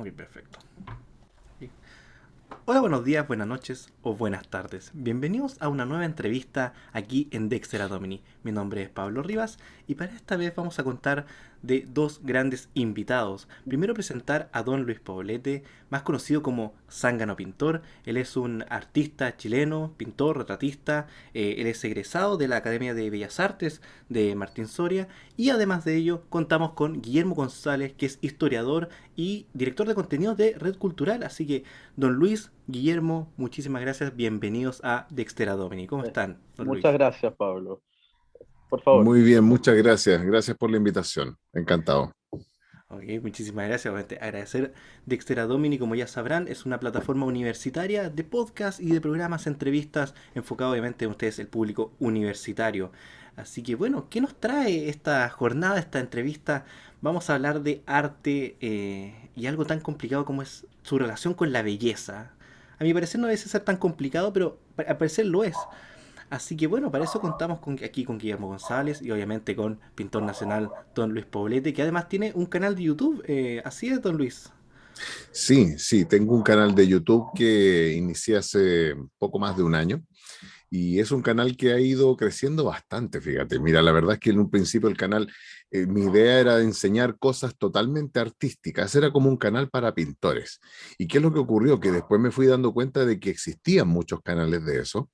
Ok, perfecto. Hola, buenos días, buenas noches o buenas tardes. Bienvenidos a una nueva entrevista aquí en Dexter Domini. Mi nombre es Pablo Rivas y para esta vez vamos a contar de dos grandes invitados. Primero presentar a don Luis Poblete, más conocido como Zángano Pintor. Él es un artista chileno, pintor, retratista. Él es egresado de la Academia de Bellas Artes de Martín Soria y además de ello contamos con Guillermo González, que es historiador y director de contenidos de Red Cultural. Así que don Luis, Guillermo, muchísimas gracias. Bienvenidos a Dextera Domini. ¿Cómo Eh, están, don Muchas Luis? gracias, Pablo. Por favor. Muy bien, muchas gracias. Gracias por la invitación. Encantado. Ok, muchísimas gracias. Obviamente, agradecer Dextera Domini, como ya sabrán, es una plataforma universitaria de podcast y de programas, entrevistas, enfocado obviamente en ustedes, el público universitario. Así que bueno, ¿qué nos trae esta jornada, esta entrevista? Vamos a hablar de arte y algo tan complicado como es su relación con la belleza. A mi parecer no debe ser tan complicado, pero al parecer lo es. Así que bueno, para eso contamos aquí con Guillermo González y obviamente con pintor nacional don Luis Poblete, que además tiene un canal de YouTube. Así es, don Luis. Sí, sí, tengo un canal de YouTube que inicié hace poco más de un año y es un canal que ha ido creciendo bastante, fíjate. Mira, la verdad es que en un principio el canal, mi idea era enseñar cosas totalmente artísticas, era como un canal para pintores. ¿Y qué es lo que ocurrió? Que después me fui dando cuenta de que existían muchos canales de eso.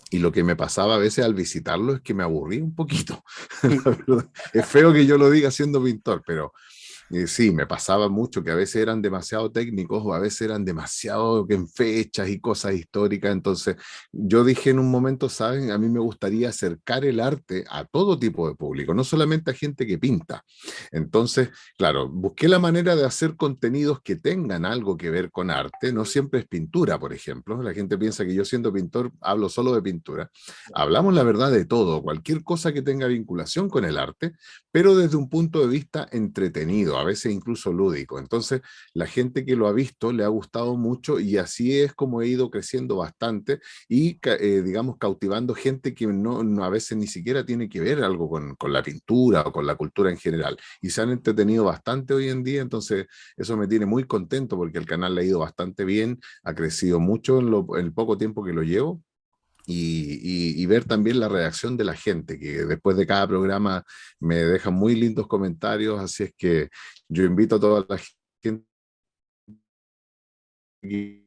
Y lo que me pasaba a veces al visitarlo es que me aburrí un poquito. La verdad, es feo que yo lo diga siendo pintor, pero sí, me pasaba mucho que a veces eran demasiado técnicos o a veces eran demasiado en fechas y cosas históricas. Entonces, yo dije en un momento, ¿saben? A mí me gustaría acercar el arte a todo tipo de público, no solamente a gente que pinta. Entonces, claro, busqué la manera de hacer contenidos que tengan algo que ver con arte. No siempre es pintura, por ejemplo. La gente piensa que yo siendo pintor hablo solo de pintura. Hablamos la verdad de todo, cualquier cosa que tenga vinculación con el arte, pero desde un punto de vista entretenido, a veces incluso lúdico. Entonces, la gente que lo ha visto le ha gustado mucho y así es como he ido creciendo bastante y, digamos, cautivando gente que a veces ni siquiera tiene que ver algo con la pintura o con la cultura en general. Y se han entretenido bastante hoy en día, entonces eso me tiene muy contento porque el canal le ha ido bastante bien, ha crecido mucho en el poco tiempo que lo llevo y ver también la reacción de la gente, que después de cada programa me dejan muy lindos comentarios, así es que yo invito a toda la gente que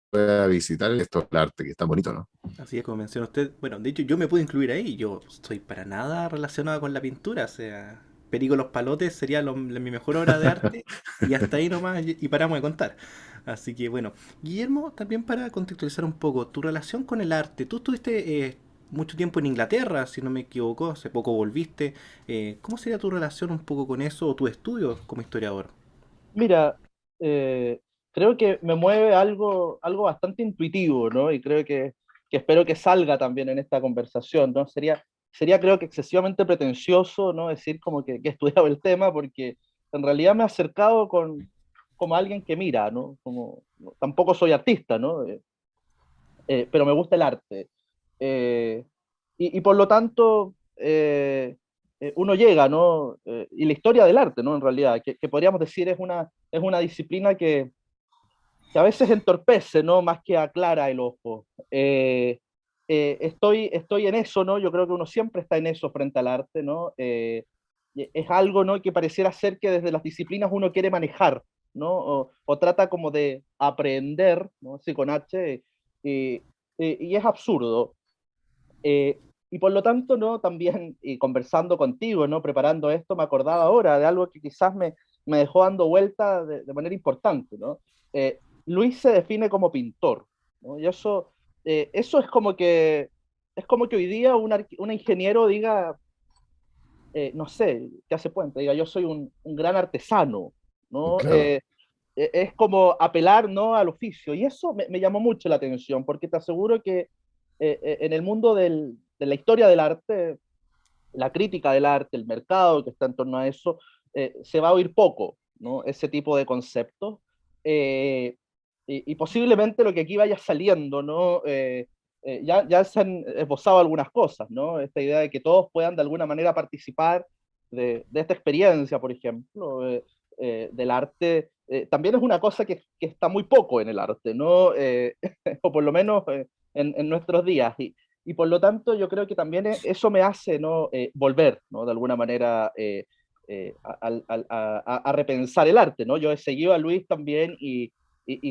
pueda visitar esto, el arte, que está bonito, ¿no? Así es como menciona usted. Bueno, de hecho yo me puedo incluir ahí. Yo estoy para nada relacionado con la pintura. O sea, Perico los Palotes sería mi mejor obra de arte. Y hasta ahí nomás y paramos de contar. Así que bueno, Guillermo, también para contextualizar un poco, tu relación con el arte. Tú estuviste mucho tiempo en Inglaterra, si no me equivoco, hace poco volviste. ¿Cómo sería tu relación un poco con eso o tu estudio como historiador? Mira, creo que me mueve algo bastante intuitivo, ¿no? Y creo que espero que salga también en esta conversación, ¿no? Sería creo que excesivamente pretencioso, ¿no? Decir como que he estudiado el tema, porque en realidad me he acercado como alguien que mira, ¿no? Como, no, tampoco soy artista, ¿no? Pero me gusta el arte. Eh, y por lo tanto, uno llega, ¿no? Y la historia del arte, ¿no? En realidad, que podríamos decir es una disciplina que a veces entorpece, ¿no? Más que aclara el ojo. Estoy en eso, ¿no? Yo creo que uno siempre está en eso frente al arte, ¿no? Y es algo, ¿no? Que pareciera ser que desde las disciplinas uno quiere manejar, ¿no? O trata como de aprender, ¿no? Sí, con H, y, y es absurdo. Eh, y por lo tanto, ¿no? También, y conversando contigo, ¿no? Preparando esto, me acordaba ahora de algo que quizás me dejó dando vuelta de manera importante, ¿no? Luis se define como pintor, ¿no? Y eso es como que hoy día un ingeniero diga, no sé, que hace puente, diga, yo soy un gran artesano, ¿no? Claro. Es como apelar, ¿no? Al oficio. Y eso me llamó mucho la atención, porque te aseguro que en el mundo de la historia del arte, la crítica del arte, el mercado que está en torno a eso, se va a oír poco, ¿no? Ese tipo de conceptos. Eh, y posiblemente lo que aquí vaya saliendo, ¿no? Ya se han esbozado algunas cosas, ¿no? Esta idea de que todos puedan de alguna manera participar de esta experiencia, por ejemplo. del arte, también es una cosa que está muy poco en el arte, ¿no? O por lo menos en nuestros días. Y por lo tanto yo creo que también eso me hace, ¿no? Volver, ¿no? De alguna manera a repensar el arte, ¿no? Yo he seguido a Luis también y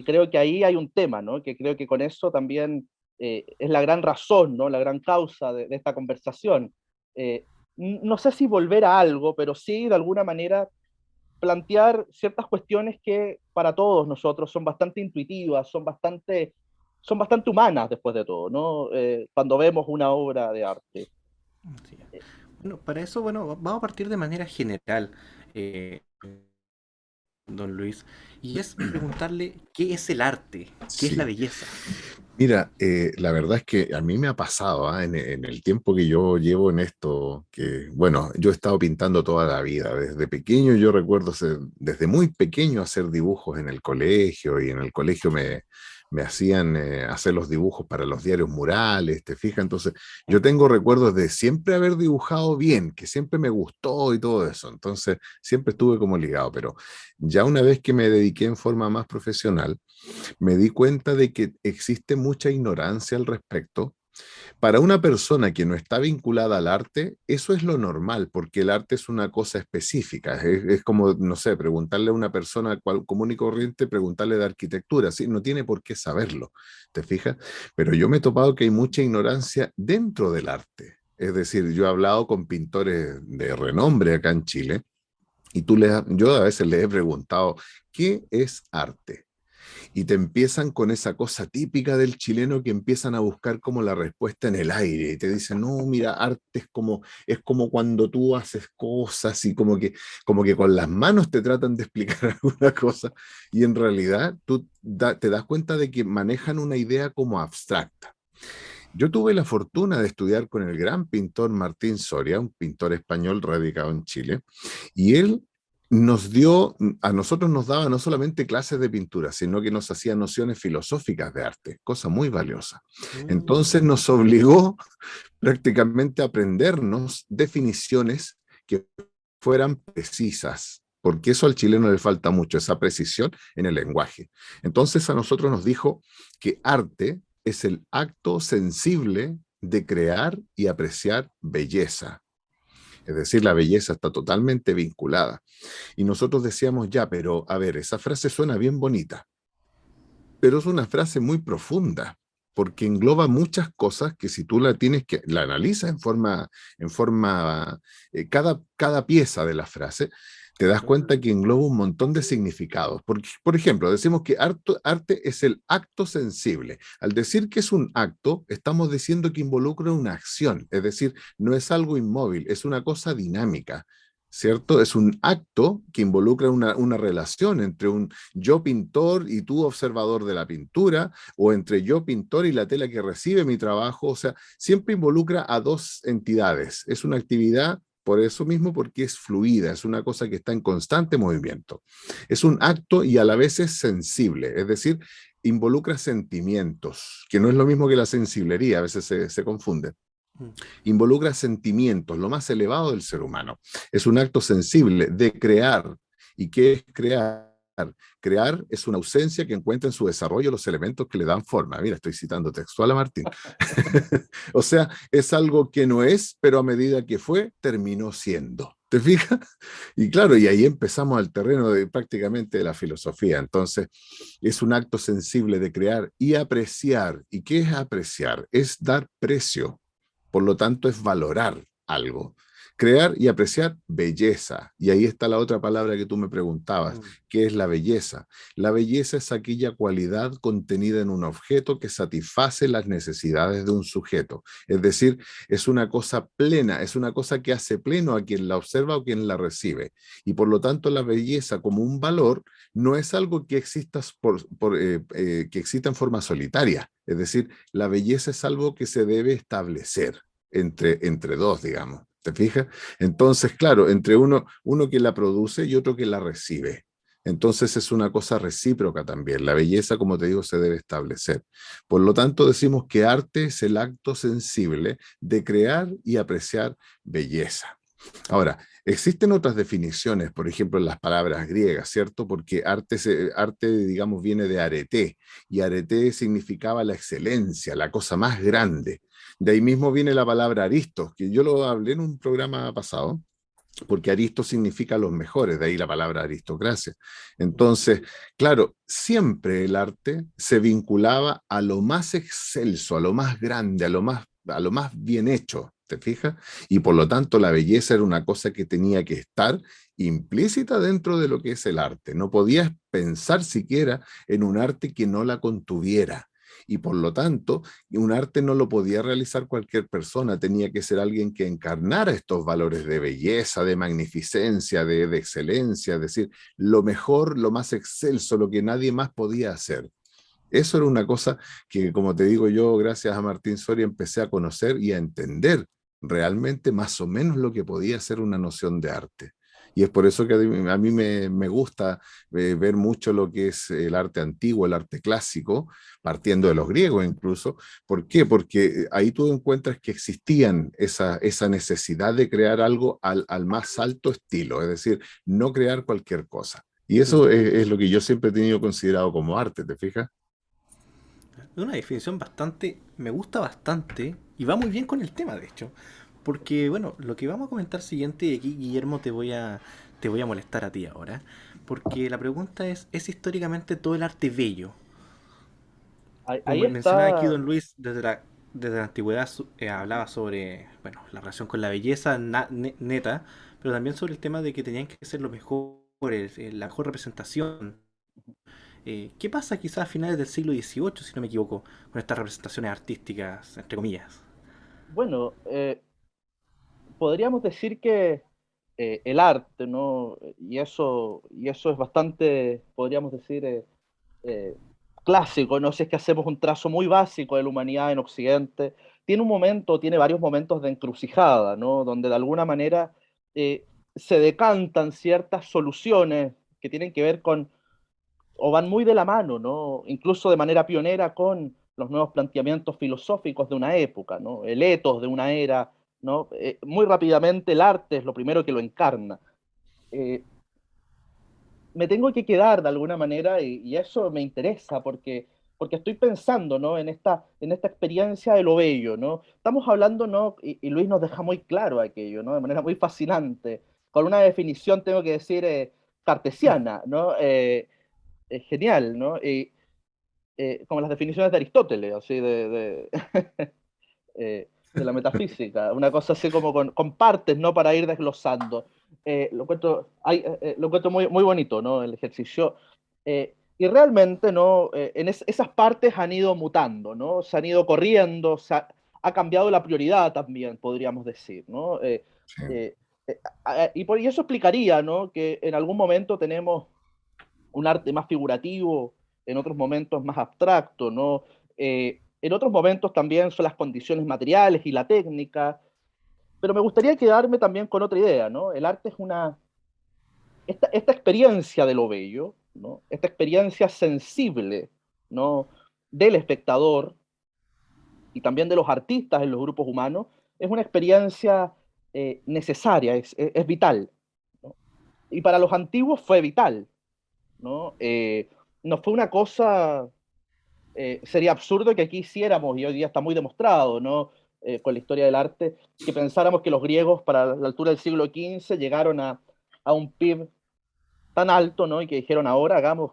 creo que ahí hay un tema, ¿no? Que creo que con eso también es la gran razón, ¿no? La gran causa de esta conversación. Eh, no sé si volver a algo, pero sí de alguna manera plantear ciertas cuestiones que para todos nosotros son bastante intuitivas, son bastante humanas después de todo, ¿no? Cuando vemos una obra de arte. Sí. Bueno, para eso, bueno, vamos a partir de manera general, eh, don Luis, y es preguntarle qué es el arte, qué es la Sí. belleza. Mira, la verdad es que a mí me ha pasado, en el tiempo que yo llevo en esto, que bueno, yo he estado pintando toda la vida. Desde pequeño yo recuerdo desde muy pequeño hacer dibujos en el colegio y en el colegio me hacían hacer los dibujos para los diarios murales, ¿te fijas? Entonces yo tengo recuerdos de siempre haber dibujado bien, que siempre me gustó y todo eso. Entonces siempre estuve como ligado, pero ya una vez que me dediqué en forma más profesional, me di cuenta de que existe mucha ignorancia al respecto. Para una persona que no está vinculada al arte, eso es lo normal, porque el arte es una cosa específica. Es como, no sé, preguntarle a una persona común y corriente, preguntarle de arquitectura, ¿sí? No tiene por qué saberlo, ¿te fijas? Pero yo me he topado que hay mucha ignorancia dentro del arte. Es decir, yo he hablado con pintores de renombre acá en Chile y yo a veces les he preguntado, ¿qué es arte? Y te empiezan con esa cosa típica del chileno que empiezan a buscar como la respuesta en el aire y te dicen, no, mira, arte es como cuando tú haces cosas y como que con las manos te tratan de explicar alguna cosa y en realidad tú te das cuenta de que manejan una idea como abstracta. Yo tuve la fortuna de estudiar con el gran pintor Martín Soria, un pintor español radicado en Chile, y él a nosotros nos daba no solamente clases de pintura, sino que nos hacía nociones filosóficas de arte, cosa muy valiosa. Entonces Mm. nos obligó prácticamente a aprendernos definiciones que fueran precisas, porque eso al chileno le falta mucho, esa precisión en el lenguaje. Entonces a nosotros nos dijo que arte es el acto sensible de crear y apreciar belleza. Es decir, la belleza está totalmente vinculada. Y nosotros decíamos, ya, pero a ver, esa frase suena bien bonita, pero es una frase muy profunda, porque engloba muchas cosas que si tú la analizas cada pieza de la frase, te das cuenta que engloba un montón de significados. Porque, por ejemplo, decimos que arte es el acto sensible. Al decir que es un acto, estamos diciendo que involucra una acción, es decir, no es algo inmóvil, es una cosa dinámica. ¿Cierto? Es un acto que involucra una relación entre un yo pintor y tú observador de la pintura, o entre yo pintor y la tela que recibe mi trabajo, o sea, siempre involucra a dos entidades. Es una actividad por eso mismo, porque es fluida, es una cosa que está en constante movimiento. Es un acto y a la vez es sensible, es decir, involucra sentimientos, que no es lo mismo que la sensiblería, a veces se confunde. Mm. Involucra sentimientos, lo más elevado del ser humano. Es un acto sensible de crear. ¿Y qué es crear? Crear es una ausencia que encuentra en su desarrollo los elementos que le dan forma. Mira, estoy citando textual a Martín. O sea, es algo que no es, pero a medida que fue, terminó siendo. ¿Te fijas? Y claro, y ahí empezamos al terreno de prácticamente de la filosofía. Entonces, es un acto sensible de crear y apreciar. ¿Y qué es apreciar? Es dar precio. Por lo tanto, es valorar algo. Crear y apreciar belleza. Y ahí está la otra palabra que tú me preguntabas, Mm. ¿qué es la belleza? La belleza es aquella cualidad contenida en un objeto que satisface las necesidades de un sujeto. Es decir, es una cosa plena, es una cosa que hace pleno a quien la observa o quien la recibe. Y por lo tanto, la belleza como un valor no es algo que exista, que exista en forma solitaria. Es decir, la belleza es algo que se debe establecer entre dos, digamos. ¿Te fijas? Entonces, claro, entre uno que la produce y otro que la recibe. Entonces es una cosa recíproca también. La belleza, como te digo, se debe establecer. Por lo tanto, decimos que arte es el acto sensible de crear y apreciar belleza. Ahora, existen otras definiciones, por ejemplo, en las palabras griegas, ¿cierto? Porque arte, digamos, viene de arete, y arete significaba la excelencia, la cosa más grande. De ahí mismo viene la palabra aristos, que yo lo hablé en un programa pasado, porque aristo significa los mejores, de ahí la palabra aristocracia. Entonces, claro, siempre el arte se vinculaba a lo más excelso, a lo más grande, a lo más bien hecho, ¿te fijas? Y por lo tanto la belleza era una cosa que tenía que estar implícita dentro de lo que es el arte. No podías pensar siquiera en un arte que no la contuviera. Y por lo tanto, un arte no lo podía realizar cualquier persona, tenía que ser alguien que encarnara estos valores de belleza, de magnificencia, de excelencia, es decir, lo mejor, lo más excelso, lo que nadie más podía hacer. Eso era una cosa que, como te digo yo, gracias a Martín Soria empecé a conocer y a entender realmente más o menos lo que podía ser una noción de arte. Y es por eso que a mí me gusta ver mucho lo que es el arte antiguo, el arte clásico, partiendo de los griegos incluso. ¿Por qué? Porque ahí tú encuentras que existían esa necesidad de crear algo al más alto estilo, es decir, no crear cualquier cosa. Y eso es lo que yo siempre he tenido considerado como arte, ¿te fijas? Es una definición bastante, me gusta bastante y va muy bien con el tema, de hecho. Porque, bueno, lo que vamos a comentar siguiente, y aquí, Guillermo, te voy a molestar a ti ahora. Porque la pregunta ¿es históricamente todo el arte bello? Ahí Como mencionaba aquí está. Don Luis, desde la antigüedad hablaba sobre, bueno, la relación con la belleza neta, pero también sobre el tema de que tenían que ser lo mejor, la mejor representación. ¿Qué pasa quizás a finales del siglo XVIII, si no me equivoco, con estas representaciones artísticas, entre comillas? Bueno, podríamos decir que el arte, ¿no? Y eso es bastante, podríamos decir, eh, clásico, no sé, si es que hacemos un trazo muy básico de la humanidad en Occidente, tiene varios momentos de encrucijada, ¿no? Donde de alguna manera eh, se decantan ciertas soluciones que tienen que ver con, o van muy de la mano, ¿no? Incluso de manera pionera con los nuevos planteamientos filosóficos de una época, ¿no? El etos de una era, ¿no? Muy rápidamente el arte es lo primero que lo encarna. Eh, Me tengo que quedar de alguna manera y eso me interesa porque estoy pensando, ¿no? en esta experiencia de lo bello, ¿no? Estamos hablando, ¿no? Y Luis nos deja muy claro aquello, ¿no? De manera muy fascinante, con una definición, tengo que decir, cartesiana, ¿no? Genial, ¿no? Y, como las definiciones de Aristóteles, así de la metafísica, una cosa así como con partes, ¿no? Para ir desglosando. Lo encuentro muy, muy bonito, ¿no? El ejercicio. Y realmente, ¿no? Esas partes han ido mutando, ¿no? Se han ido corriendo, ha cambiado la prioridad también, podríamos decir, ¿no? Sí. Eh, y eso explicaría, ¿no? Que en algún momento tenemos un arte más figurativo, en otros momentos más abstracto, ¿no? En otros momentos también son las condiciones materiales y la técnica, pero me gustaría quedarme también con otra idea, ¿no? El arte es esta experiencia de lo bello, ¿no? Esta experiencia sensible, ¿no? Del espectador y también de los artistas en los grupos humanos, es una experiencia necesaria, es vital, ¿no? Y para los antiguos fue vital, ¿no? No fue una cosa, sería absurdo que aquí hiciéramos, y hoy día está muy demostrado, ¿no? Con la historia del arte, que pensáramos que los griegos para la altura del siglo XV llegaron a un PIB tan alto, ¿no? Y que dijeron ahora hagamos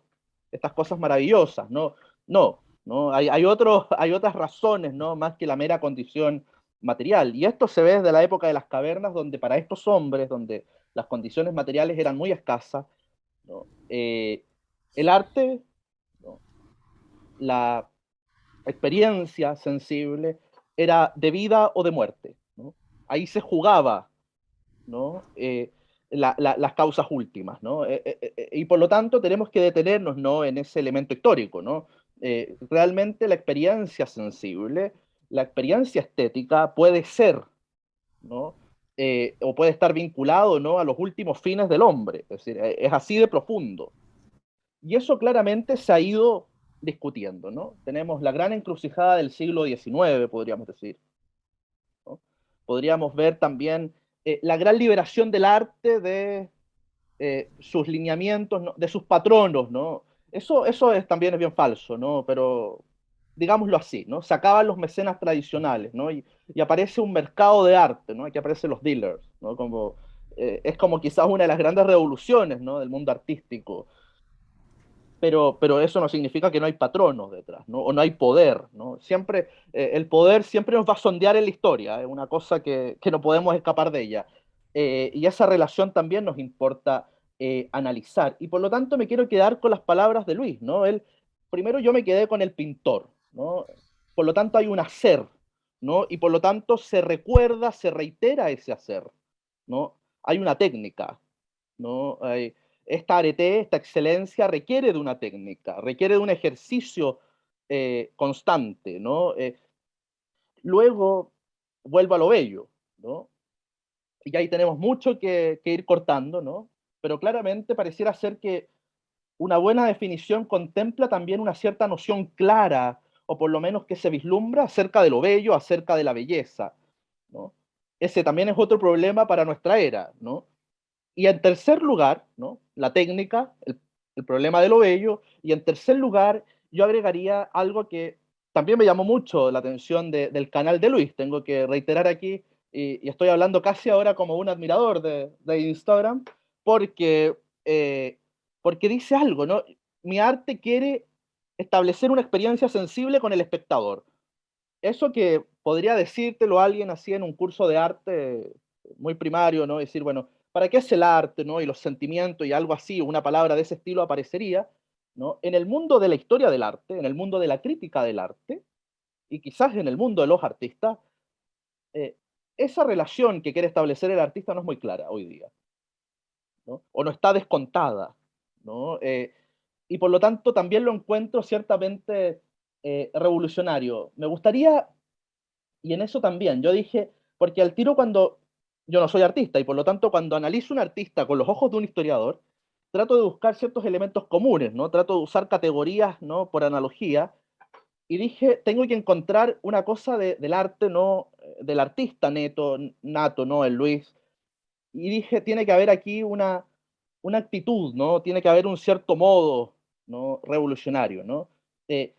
estas cosas maravillosas, ¿no? No, ¿no? Hay otras razones, ¿no? Más que la mera condición material. Y esto se ve desde la época de las cavernas, donde para estos hombres, donde las condiciones materiales eran muy escasas, ¿no? El arte, ¿no? La experiencia sensible era de vida o de muerte, ¿no? Ahí se jugaba, ¿no? Las causas últimas, ¿no? Y por lo tanto tenemos que detenernos, ¿no? En ese elemento histórico, ¿no? Realmente la experiencia sensible, la experiencia estética puede ser, ¿no? O puede estar vinculado, ¿no? A los últimos fines del hombre, es decir, es así de profundo. Y eso claramente se ha ido discutiendo, ¿no? Tenemos la gran encrucijada del siglo XIX, podríamos decir, ¿no? Podríamos ver también la gran liberación del arte de sus lineamientos, ¿no? De sus patronos, ¿no? Eso también es bien falso, ¿no? Pero digámoslo así, ¿no? Se acaban los mecenas tradicionales, ¿no? Y aparece un mercado de arte, ¿no? Aquí aparecen los dealers, ¿no? Como, es como quizás una de las grandes revoluciones, ¿no? Del mundo artístico, pero eso no significa que no hay patronos detrás, ¿no? O no hay poder, ¿no? Siempre, el poder siempre nos va a sondear en la historia, es una cosa que no podemos escapar de ella. Y esa relación también nos importa analizar. Y por lo tanto me quiero quedar con las palabras de Luis, ¿no? Primero yo me quedé con el pintor, ¿no? Por lo tanto hay un hacer, ¿no? Y por lo tanto se recuerda, se reitera ese hacer, ¿no? Hay una técnica, ¿no? Esta arete, esta excelencia requiere de una técnica, requiere de un ejercicio constante, ¿no? Luego vuelvo a lo bello, ¿no? Y ahí tenemos mucho que ir cortando, ¿no? Pero claramente pareciera ser que una buena definición contempla también una cierta noción clara, o por lo menos que se vislumbra acerca de lo bello, acerca de la belleza, ¿no? Ese también es otro problema para nuestra era, ¿no? Y en tercer lugar, ¿no? La técnica, el problema de lo bello. Y en tercer lugar, yo agregaría algo que también me llamó mucho la atención del canal de Luis. Tengo que reiterar aquí, y estoy hablando casi ahora como un admirador de Instagram, porque, porque dice algo, ¿no? Mi arte quiere establecer una experiencia sensible con el espectador. Eso que podría decírtelo alguien así en un curso de arte muy primario, ¿no? Decir, bueno, ¿para qué es el arte, no? Y los sentimientos y algo así, una palabra de ese estilo aparecería, ¿no? En el mundo de la historia del arte, en el mundo de la crítica del arte, y quizás en el mundo de los artistas, eh, esa relación que quiere establecer el artista no es muy clara hoy día, ¿no? O no está descontada, ¿no? Y por lo tanto también lo encuentro ciertamente revolucionario. Me gustaría y en eso también, yo dije, porque al tiro cuando yo no soy artista y por lo tanto cuando analizo un artista con los ojos de un historiador, trato de buscar ciertos elementos comunes, ¿no? Trato de usar categorías, ¿no? Por analogía, y dije, tengo que encontrar una cosa del arte, ¿no? Del artista nato, ¿no? El Luis. Y dije, tiene que haber aquí una actitud, ¿no? Tiene que haber un cierto modo, ¿no? Revolucionario, ¿no? Eh,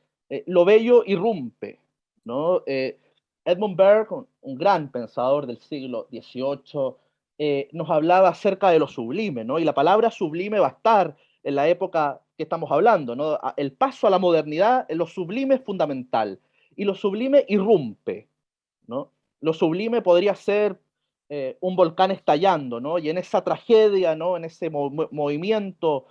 lo bello irrumpe, ¿no? Edmund Burke, un gran pensador del siglo XVIII, nos hablaba acerca de lo sublime, ¿no? Y la palabra sublime va a estar en la época que estamos hablando, ¿no? El paso a la modernidad, lo sublime es fundamental, y lo sublime irrumpe, ¿no? Lo sublime podría ser un volcán estallando, ¿no? Y en esa tragedia, ¿no? En ese movimiento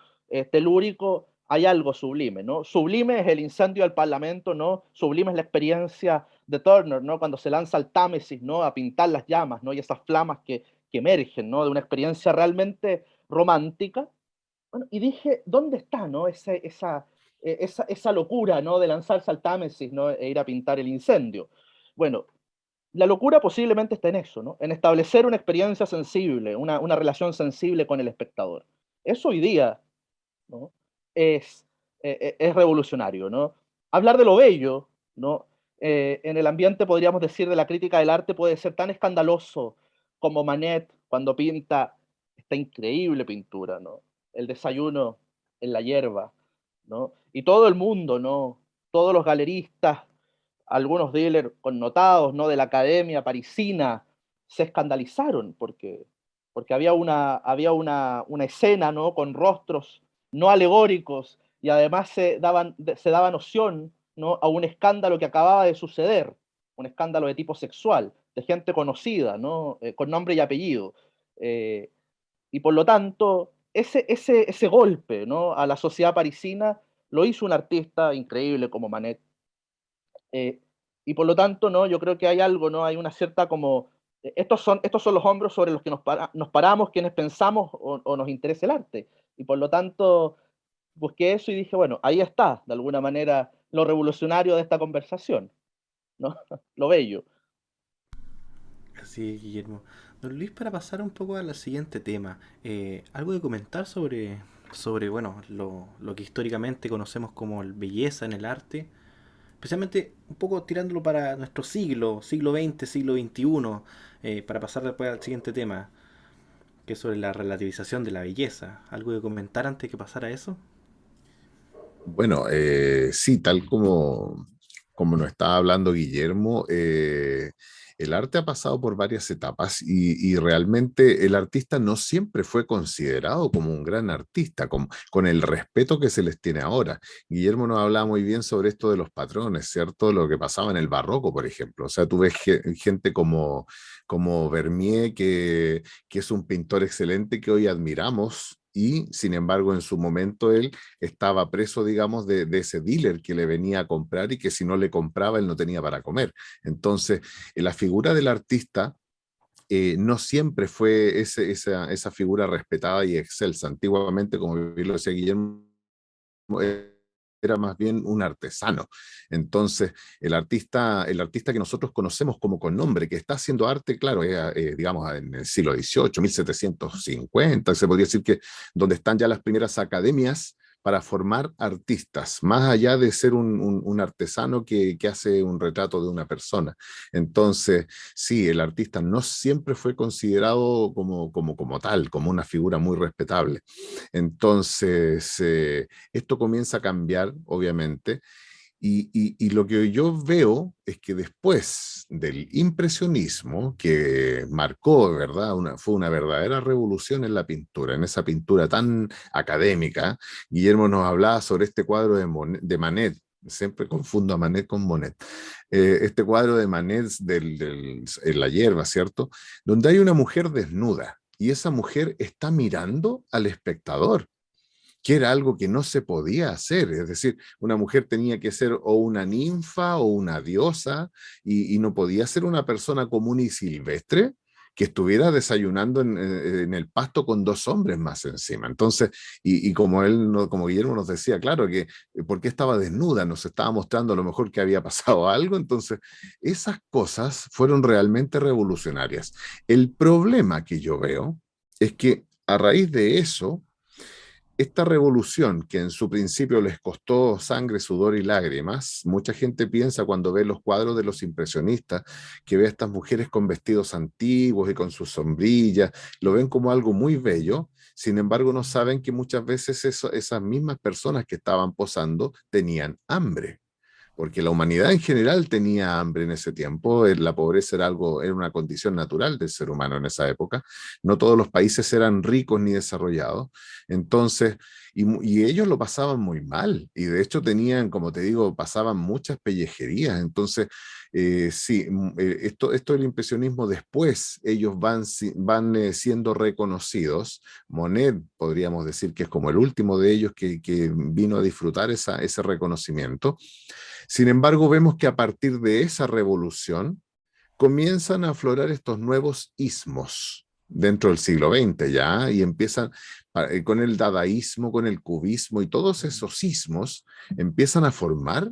telúrico hay algo sublime, ¿no? Sublime es el incendio del Parlamento, ¿no? Sublime es la experiencia de Turner, ¿no? Cuando se lanza al Támesis, ¿no? A pintar las llamas, ¿no? Y esas flamas que emergen, ¿no? De una experiencia realmente romántica. Bueno, y dije, ¿dónde está, ¿no? Esa locura, ¿no? De lanzarse al Támesis, ¿no? E ir a pintar el incendio. Bueno, la locura posiblemente está en eso, ¿no? En establecer una experiencia sensible, una relación sensible con el espectador. Eso hoy día, ¿no? es, es revolucionario, ¿no? Hablar de lo bello, ¿no? En el ambiente, podríamos decir, de la crítica del arte puede ser tan escandaloso como Manet cuando pinta esta increíble pintura, ¿no? El desayuno en la hierba, ¿no? Y todo el mundo, ¿no? Todos los galeristas, algunos dealers connotados, ¿no? De la academia parisina, se escandalizaron porque había una escena, ¿no? Con rostros no alegóricos y además se daba noción, ¿no? A un escándalo que acababa de suceder, un escándalo de tipo sexual, de gente conocida, ¿no? Con nombre y apellido. Eh, y por lo tanto, ese golpe, ¿no? A la sociedad parisina lo hizo un artista increíble como Manet. Eh, y por lo tanto, ¿no? Yo creo que hay algo, ¿no? Hay una cierta como... estos son los hombros sobre los que nos paramos quienes pensamos o nos interesa el arte. Y por lo tanto, busqué eso y dije, bueno, ahí está, de alguna manera, lo revolucionario de esta conversación, ¿no? Lo bello. Así es, Guillermo. Don Luis, para pasar un poco al siguiente tema, algo de comentar sobre bueno, lo que históricamente conocemos como belleza en el arte, especialmente un poco tirándolo para nuestro siglo XX, siglo XXI, para pasar después al siguiente tema, que es sobre la relativización de la belleza. ¿Algo que comentar antes de que pasara a eso? Bueno, sí, tal como nos estaba hablando Guillermo, el arte ha pasado por varias etapas y realmente el artista no siempre fue considerado como un gran artista, con el respeto que se les tiene ahora. Guillermo nos hablaba muy bien sobre esto de los patrones, ¿cierto? Lo que pasaba en el barroco, por ejemplo. O sea, tú ves gente como Vermeer, que es un pintor excelente que hoy admiramos. Y sin embargo, en su momento él estaba preso, digamos, de ese dealer que le venía a comprar y que si no le compraba, él no tenía para comer. Entonces, la figura del artista no siempre fue esa figura respetada y excelsa. Antiguamente, como bien lo decía Guillermo, era más bien un artesano. Entonces, el artista que nosotros conocemos como con nombre, que está haciendo arte, claro, digamos, en el siglo XVIII, 1750, se podría decir que donde están ya las primeras academias para formar artistas, más allá de ser un artesano que hace un retrato de una persona. Entonces, sí, el artista no siempre fue considerado como tal, como una figura muy respetable. Entonces, esto comienza a cambiar, obviamente, y lo que yo veo es que después del impresionismo, que marcó, ¿verdad? Fue una verdadera revolución en la pintura, en esa pintura tan académica. Guillermo nos hablaba sobre este cuadro de Manet. Siempre confundo a Manet con Monet. Este cuadro de Manet en la hierba, ¿cierto? Donde hay una mujer desnuda y esa mujer está mirando al espectador, que era algo que no se podía hacer. Es decir, una mujer tenía que ser o una ninfa o una diosa y no podía ser una persona común y silvestre que estuviera desayunando en el pasto con dos hombres más encima. Entonces, como como Guillermo nos decía, claro, que ¿por qué estaba desnuda? Nos estaba mostrando a lo mejor que había pasado algo. Entonces, esas cosas fueron realmente revolucionarias. El problema que yo veo es que a raíz de eso, esta revolución que en su principio les costó sangre, sudor y lágrimas, mucha gente piensa cuando ve los cuadros de los impresionistas, que ve a estas mujeres con vestidos antiguos y con sus sombrillas, lo ven como algo muy bello. Sin embargo, no saben que muchas veces esas mismas personas que estaban posando tenían hambre, porque la humanidad en general tenía hambre en ese tiempo. La pobreza era una condición natural del ser humano en esa época. No todos los países eran ricos ni desarrollados. Entonces, y ellos lo pasaban muy mal, y de hecho tenían, como te digo, pasaban muchas pellejerías. Entonces, sí, esto del impresionismo, después ellos van siendo reconocidos. Monet, podríamos decir que es como el último de ellos que vino a disfrutar ese reconocimiento. Sin embargo, vemos que a partir de esa revolución comienzan a aflorar estos nuevos ismos dentro del siglo XX ya, y empiezan con el dadaísmo, con el cubismo, y todos esos ismos empiezan a formar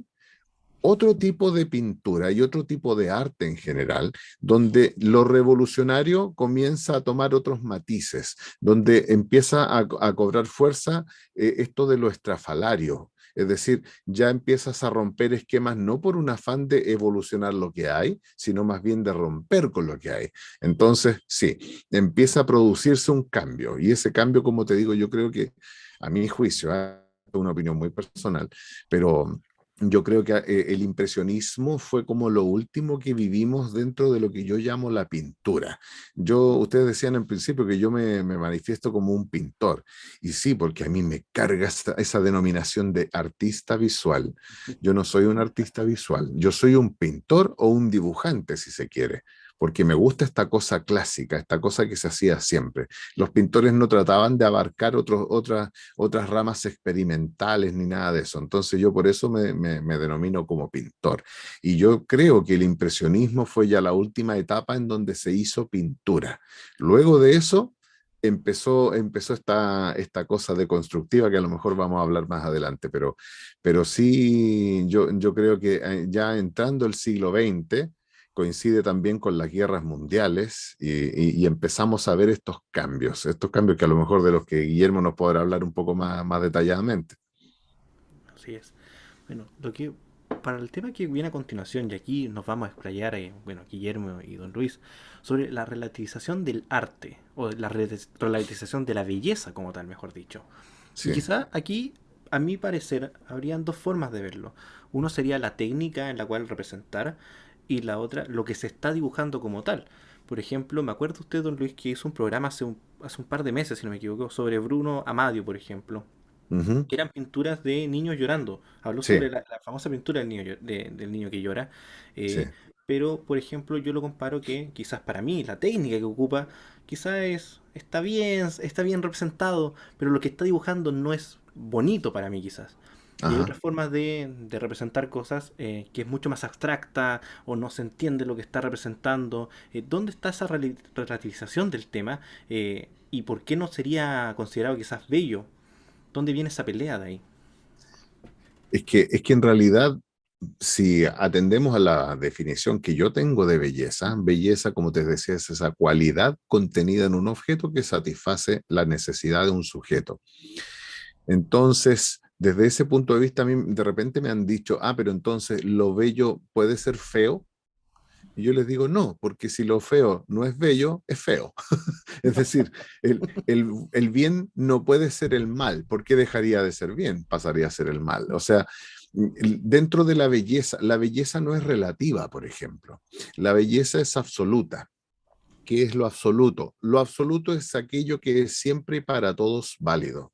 otro tipo de pintura y otro tipo de arte en general, donde lo revolucionario comienza a tomar otros matices, donde empieza a cobrar fuerza esto de lo estrafalario. Es decir, ya empiezas a romper esquemas no por un afán de evolucionar lo que hay, sino más bien de romper con lo que hay. Entonces, sí, empieza a producirse un cambio. Y ese cambio, como te digo, yo creo que, a mi juicio, es una opinión muy personal, pero yo creo que el impresionismo fue como lo último que vivimos dentro de lo que yo llamo la pintura. Ustedes decían en principio que yo me manifiesto como un pintor, y sí, porque a mí me carga esa denominación de artista visual. Yo no soy un artista visual, yo soy un pintor o un dibujante, si se quiere, porque me gusta esta cosa clásica, esta cosa que se hacía siempre. Los pintores no trataban de abarcar otras ramas experimentales ni nada de eso. Entonces yo por eso me denomino como pintor. Y yo creo que el impresionismo fue ya la última etapa en donde se hizo pintura. Luego de eso empezó esta cosa deconstructiva que a lo mejor vamos a hablar más adelante, pero sí, yo creo que ya entrando el siglo XX, coincide también con las guerras mundiales y empezamos a ver estos cambios que a lo mejor de los que Guillermo nos podrá hablar un poco más detalladamente. Así es. Bueno, lo que para el tema que viene a continuación, y aquí nos vamos a explayar, bueno, Guillermo y don Luis, sobre la relativización del arte, o la relativización de la belleza como tal, mejor dicho. Y Sí, quizá aquí, a mi parecer, habrían dos formas de verlo. Uno sería la técnica en la cual representar, y la otra, lo que se está dibujando como tal. Por ejemplo, me acuerdo usted, don Luis, que hizo un programa hace un par de meses, si no me equivoco, sobre Bruno Amadio, por ejemplo, ujú, que eran pinturas de niños llorando. Habló sí, sobre la famosa pintura del niño, del niño que llora. sí. eh, pero, por ejemplo, yo lo comparo que quizás para mí la técnica que ocupa quizás está bien representado, pero lo que está dibujando no es bonito para mí quizás. Y hay Ajá. otras formas de representar cosas que es mucho más abstracta o no se entiende lo que está representando. ¿Dónde está esa relativización del tema? ¿Y por qué no sería considerado quizás bello? ¿Dónde viene esa pelea de ahí? Es que en realidad, si atendemos a la definición que yo tengo de belleza, belleza, como te decía, es esa cualidad contenida en un objeto que satisface la necesidad de un sujeto. Entonces, desde ese punto de vista, a mí de repente me han dicho, pero entonces lo bello puede ser feo. Y yo les digo, no, porque si lo feo no es bello, es feo. Es decir, el bien no puede ser el mal. ¿Por qué dejaría de ser bien? Pasaría a ser el mal. O sea, dentro de la belleza no es relativa, por ejemplo. La belleza es absoluta. ¿Qué es lo absoluto? Lo absoluto es aquello que es siempre y para todos válido.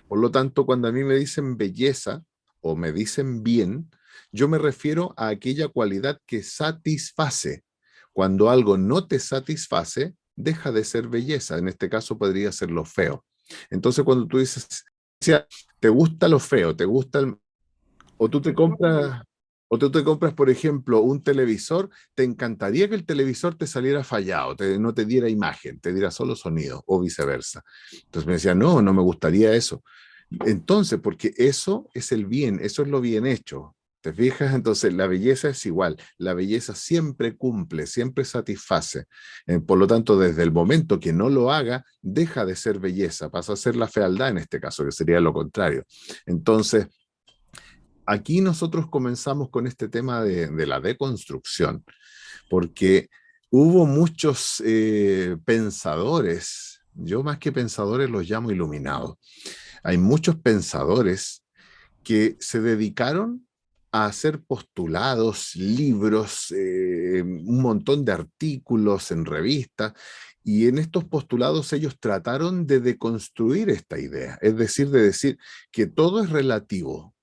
Por lo tanto, cuando a mí me dicen belleza o me dicen bien, yo me refiero a aquella cualidad que satisface. Cuando algo no te satisface, deja de ser belleza. En este caso podría ser lo feo. Entonces, cuando tú dices, te gusta lo feo, te gusta o tú te compras, o tú te compras, por ejemplo, un televisor, te encantaría que el televisor te saliera fallado, no te diera imagen, te diera solo sonido, o viceversa. Entonces me decía, no, no me gustaría eso. Entonces, porque eso es el bien, eso es lo bien hecho. ¿Te fijas? Entonces, la belleza es igual. La belleza siempre cumple, siempre satisface. Por lo tanto, desde el momento que no lo haga, deja de ser belleza, pasa a ser la fealdad en este caso, que sería lo contrario. Entonces, aquí nosotros comenzamos con este tema de la deconstrucción, porque hubo muchos pensadores, yo más que pensadores los llamo iluminados. Hay muchos pensadores que se dedicaron a hacer postulados, libros, un montón de artículos en revistas, y en estos postulados ellos trataron de deconstruir esta idea, es decir, de decir que todo es relativo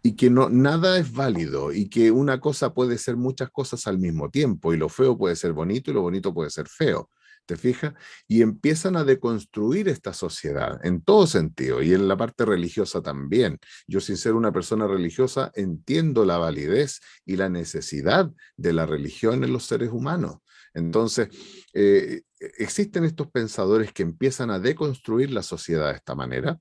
y que no, nada es válido y que una cosa puede ser muchas cosas al mismo tiempo y lo feo puede ser bonito y lo bonito puede ser feo. ¿Te fijas? Y empiezan a deconstruir esta sociedad en todo sentido y en la parte religiosa también. Yo, sin ser una persona religiosa, entiendo la validez y la necesidad de la religión en los seres humanos. Entonces, existen estos pensadores que empiezan a deconstruir la sociedad de esta manera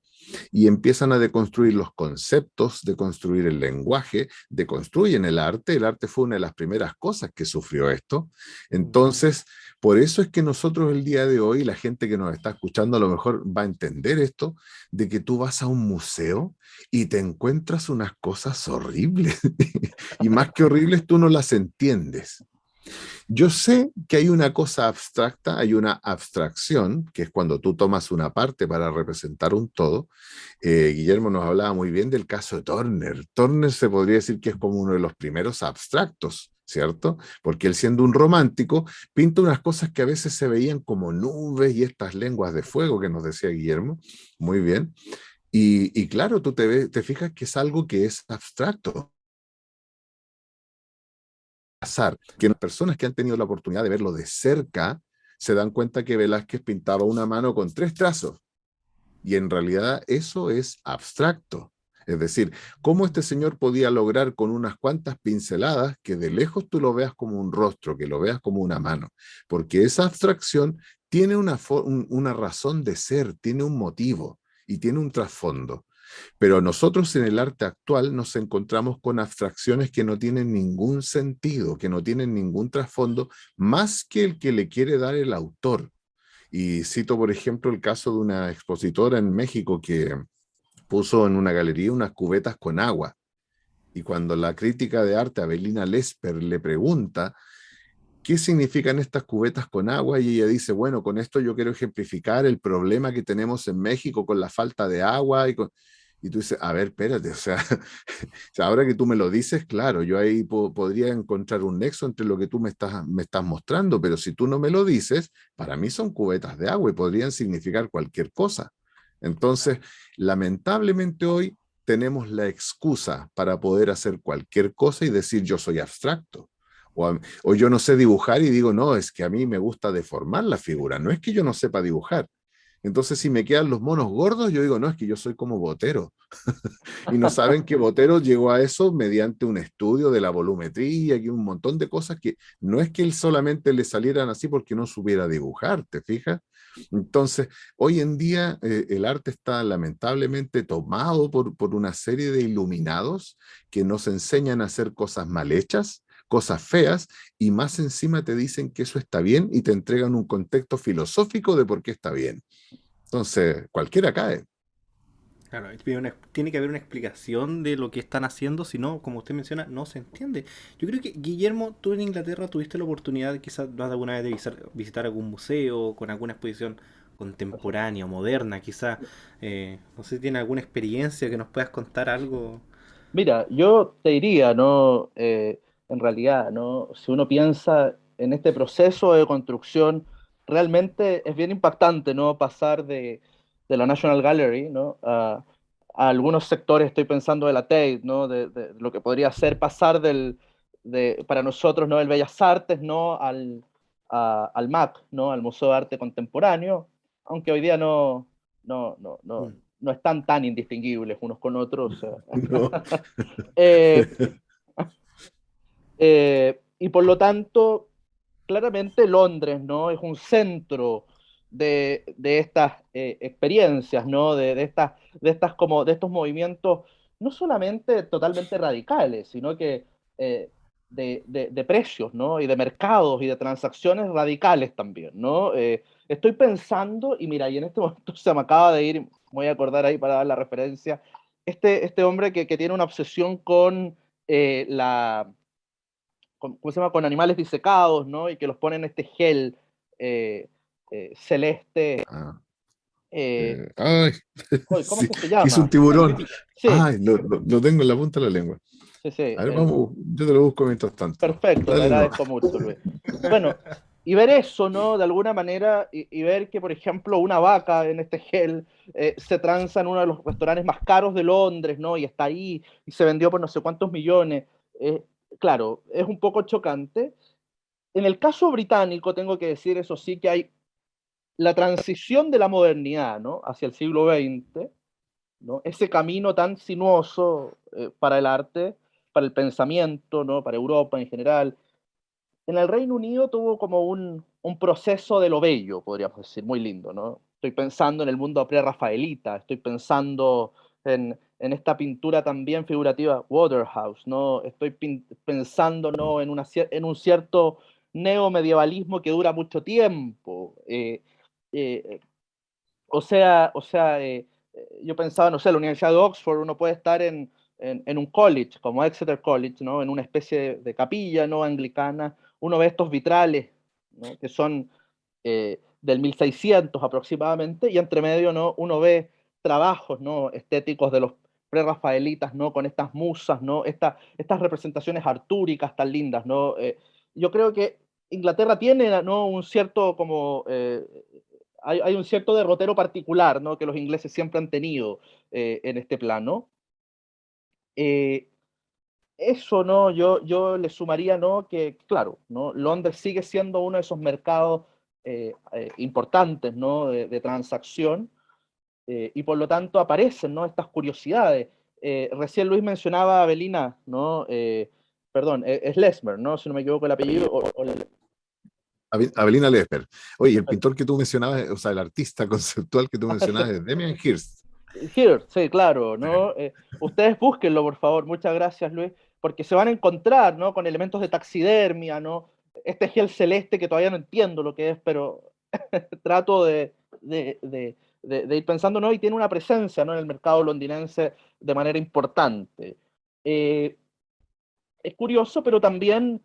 y empiezan a deconstruir los conceptos, deconstruir el lenguaje, deconstruyen el arte fue una de las primeras cosas que sufrió esto. Entonces, por eso es que nosotros el día de hoy, la gente que nos está escuchando a lo mejor va a entender esto, de que tú vas a un museo y te encuentras unas cosas horribles, y más que horribles tú no las entiendes. Yo sé que hay una cosa abstracta, hay una abstracción, que es cuando tú tomas una parte para representar un todo. Guillermo nos hablaba muy bien del caso de Turner. Turner se podría decir que es como uno de los primeros abstractos, ¿cierto? Porque él, siendo un romántico, pinta unas cosas que a veces se veían como nubes y estas lenguas de fuego que nos decía Guillermo. Muy bien. Y claro, te fijas que es algo que es abstracto, pasar, que las personas que han tenido la oportunidad de verlo de cerca se dan cuenta que Velázquez pintaba una mano con tres trazos y en realidad eso es abstracto. Es decir, cómo este señor podía lograr con unas cuantas pinceladas que de lejos tú lo veas como un rostro, que lo veas como una mano, porque esa abstracción tiene una razón de ser, tiene un motivo y tiene un trasfondo. Pero nosotros en el arte actual nos encontramos con abstracciones que no tienen ningún sentido, que no tienen ningún trasfondo, más que el que le quiere dar el autor. Y cito, por ejemplo, el caso de una expositora en México que puso en una galería unas cubetas con agua. Y cuando la crítica de arte, Avelina Lesper, le pregunta, ¿qué significan estas cubetas con agua? Y ella dice, bueno, con esto yo quiero ejemplificar el problema que tenemos en México con la falta de agua. Y tú dices, a ver, espérate, o sea, o sea, ahora que tú me lo dices, claro, yo ahí podría encontrar un nexo entre lo que tú me estás mostrando, pero si tú no me lo dices, para mí son cubetas de agua y podrían significar cualquier cosa. Entonces, lamentablemente hoy tenemos la excusa para poder hacer cualquier cosa y decir yo soy abstracto. O yo no sé dibujar y digo, no, es que a mí me gusta deformar la figura, no es que yo no sepa dibujar. Entonces, si me quedan los monos gordos, yo digo, no, es que yo soy como Botero. Y no saben que Botero llegó a eso mediante un estudio de la volumetría y un montón de cosas que no es que él solamente le salieran así porque no supiera dibujar, ¿te fijas? Entonces, hoy en día el arte está lamentablemente tomado por una serie de iluminados que nos enseñan a hacer cosas mal hechas, cosas feas, y más encima te dicen que eso está bien y te entregan un contexto filosófico de por qué está bien. Entonces, cualquiera cae. Claro, tiene que haber una explicación de lo que están haciendo, si no, como usted menciona, no se entiende. Yo creo que, Guillermo, tú en Inglaterra tuviste la oportunidad quizás más de alguna vez de visitar algún museo con alguna exposición contemporánea o moderna, quizás, no sé si tiene alguna experiencia que nos puedas contar algo. Mira, yo te diría, ¿no? En realidad, ¿no? Si uno piensa en este proceso de construcción, realmente es bien impactante, ¿no? Pasar de la National Gallery, ¿no? A algunos sectores, estoy pensando de la Tate, ¿no? De lo que podría ser pasar para nosotros, ¿no? El Bellas Artes, ¿no? Al MAC, ¿no? Al Museo de Arte Contemporáneo, aunque hoy día no, no, no, Mm. no están tan indistinguibles unos con otros. No. Eh, y por lo tanto, claramente Londres, ¿no? Es un centro de estas experiencias, ¿no? De estos movimientos, no solamente totalmente radicales, sino que de precios, ¿no? Y de mercados y de transacciones radicales también, ¿no? Estoy pensando, y mira, y en este momento se me acaba de ir, voy a acordar ahí para dar la referencia, este hombre que tiene una obsesión con la ¿cómo se llama? Con animales disecados, ¿no? Y que los ponen en este gel celeste. Ah, eh, ay, ¿Cómo es sí, que se que es un llama? tiburón. Sí, Ay, lo tengo en la punta de la lengua. sí, sí. A ver, vamos, yo te lo busco mientras tanto. Perfecto, te Dale, no. agradezco mucho, Luis. Bueno, y ver eso, ¿no? De alguna manera, y ver que, por ejemplo, una vaca en este gel se tranza en uno de los restaurantes más caros de Londres, ¿no? Y está ahí, y se vendió por no sé cuántos millones. Eh, claro, es un poco chocante. En el caso británico, tengo que decir, eso sí, que hay la transición de la modernidad, ¿no? Hacia el siglo XX, ¿no? Ese camino tan sinuoso para el arte, para el pensamiento, ¿no? Para Europa en general. En el Reino Unido tuvo como un proceso de lo bello, podríamos decir, muy lindo, ¿no? Estoy pensando en el mundo pre-rafaelita, estoy pensando en esta pintura también figurativa, Waterhouse, ¿no? Estoy pensando, ¿no? En un cierto neomedievalismo que dura mucho tiempo. Eh, yo pensaba, no sé, la Universidad de Oxford, uno puede estar en un college, como Exeter College, ¿no? En una especie de capilla, ¿no? Anglicana, uno ve estos vitrales, ¿no? Que son del 1600 aproximadamente, y entre medio, ¿no? Uno ve trabajos, ¿no? Estéticos de los prerrafaelitas, ¿no? Con estas musas, ¿no? Estas representaciones artúricas tan lindas, ¿no? Yo creo que Inglaterra tiene, ¿no? Un cierto como hay un cierto derrotero particular, ¿no? Que los ingleses siempre han tenido en este plano. Eh, Eso, ¿no? Yo le sumaría, ¿no? Que, claro, ¿no? Londres sigue siendo uno de esos mercados importantes, ¿no? De transacción, y por lo tanto aparecen, ¿no? Estas curiosidades. Recién Luis mencionaba a Avelina, ¿no? Perdón, es Lesmer, ¿no? Si no me equivoco el apellido. Avelina Lesper. Oye, el pintor que tú mencionabas, o sea, el artista conceptual que tú mencionabas es Damien Hirst. Here, sí, claro, ¿no? Ustedes búsquenlo, por favor. Muchas gracias, Luis, porque se van a encontrar, ¿no? Con elementos de taxidermia, ¿no? Este gel celeste que todavía no entiendo lo que es, pero trato de, de, de ir pensando, ¿no? Y tiene una presencia, ¿no? En el mercado londinense de manera importante. es curioso, pero también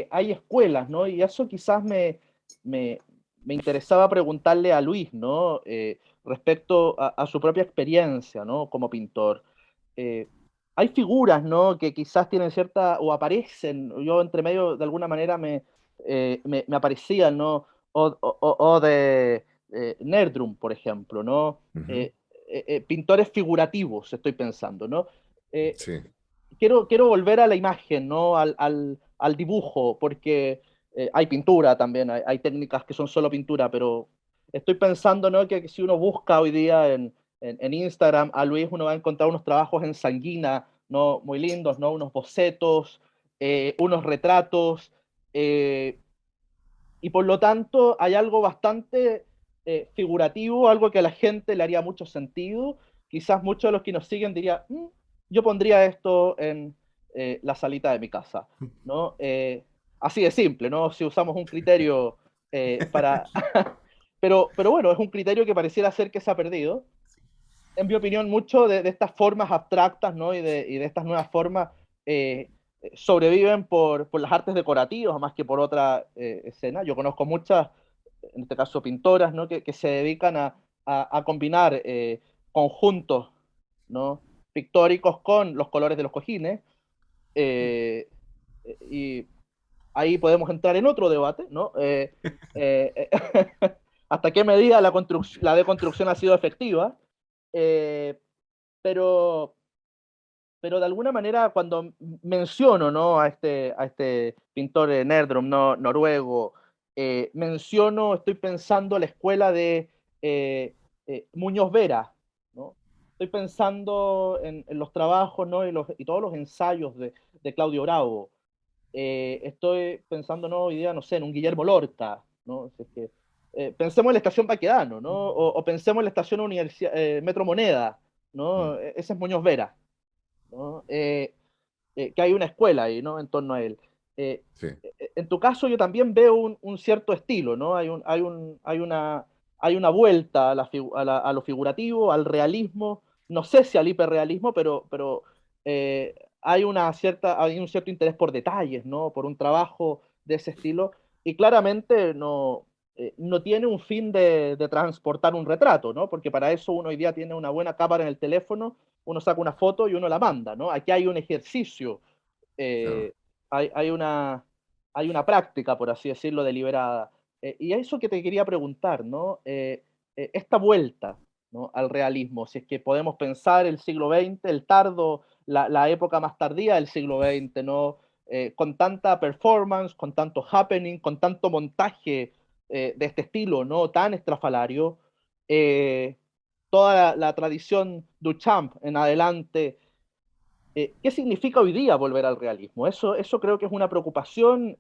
hay escuelas, ¿no? Y eso quizás me, me interesaba preguntarle a Luis, ¿no? Respecto a su propia experiencia, ¿no? Como pintor. Eh, Hay figuras, ¿no? Que quizás tienen cierta, o aparecen, yo entre medio de alguna manera me aparecían, ¿no? O de Nerdrum, por ejemplo, ¿no? Ujú. Pintores figurativos, estoy pensando, ¿no? Eh, Sí, quiero volver a la imagen, ¿no? Al dibujo, porque hay pintura también, hay técnicas que son solo pintura, pero estoy pensando, ¿no? Que si uno busca hoy día en Instagram a Luis, uno va a encontrar unos trabajos en sanguina, ¿no? Muy lindos, ¿no? Unos bocetos, unos retratos, eh, y por lo tanto hay algo bastante figurativo, algo que a la gente le haría mucho sentido. Quizás muchos de los que nos siguen dirían, yo pondría esto en la salita de mi casa, ¿no? Así de simple, ¿no? Si usamos un criterio para... pero bueno, es un criterio que pareciera ser que se ha perdido. En mi opinión, mucho de estas formas abstractas, ¿no? Y de estas nuevas formas eh, sobreviven por las artes decorativas más que por otra escena. Yo conozco muchas, en este caso pintoras, ¿no? Que se dedican a combinar conjuntos, ¿no? Pictóricos con los colores de los cojines. eh, y ahí podemos entrar en otro debate, ¿no? Eh, hasta qué medida la deconstrucción ha sido efectiva. Eh, pero, pero de alguna manera cuando menciono, ¿no? A este pintor Nerdrum, ¿no? Noruego, menciono, estoy pensando la escuela de Muñoz Vera, ¿no? Estoy pensando en los trabajos, ¿no? Y todos los ensayos de Claudio Bravo. Estoy pensando, ¿no? Hoy día, no sé, en un Guillermo Lorca, ¿no? Si es que, pensemos en la estación Baquedano, ¿no? O pensemos en la estación Metro Moneda, mm, ¿no? Ese es Muñoz Vera, ¿no? Que hay una escuela ahí, ¿no? En torno a él. Eh, sí. en tu caso, yo también veo un cierto estilo, ¿no? Hay una vuelta a lo figurativo, al realismo, no sé si al hiperrealismo, pero hay un cierto interés por detalles, ¿no? Por un trabajo de ese estilo, y claramente no tiene un fin de transportar un retrato, ¿no? Porque para eso uno hoy día tiene una buena cámara en el teléfono, uno saca una foto y uno la manda, ¿no? Aquí hay un ejercicio, Claro. eh, hay, hay, una, hay una práctica, por así decirlo, deliberada. Y eso que te quería preguntar, ¿no? Esta vuelta, ¿no? Al realismo, si es que podemos pensar el siglo XX, la época más tardía del siglo XX, ¿no? Con tanta performance, con tanto happening, con tanto montaje de este estilo, ¿no? Tan estrafalario. eh, Toda la tradición Duchamp en adelante. ¿Qué significa hoy día volver al realismo? Eso creo que es una preocupación,